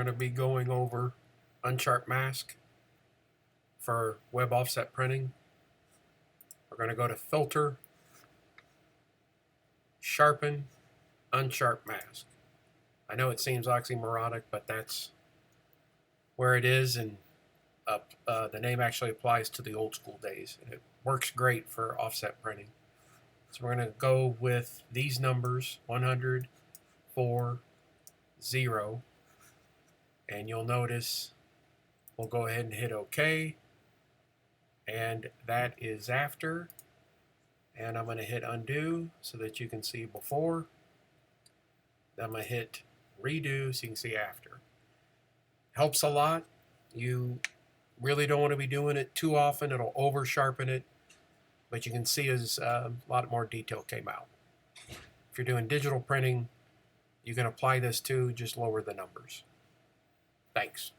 going to be going over Unsharpmask for web offset printing. We're going to go to Filter, Sharpen, Unsharpmask. I know it seems oxymoronic, but that's where it is, and the name actually applies to the old school days, and it works great for offset printing. So we're going to go with these numbers, 100, 4, 0, and you'll notice we'll go ahead and hit OK, and that is after, and I'm going to hit undo so that you can see before. Then I'm going to hit redo so you can see after. Helps a lot. You really don't want to be doing it too often. It'll over sharpen it, but you can see as a lot more detail came out. If you're doing digital printing, you can apply this too, just lower the numbers. Thanks.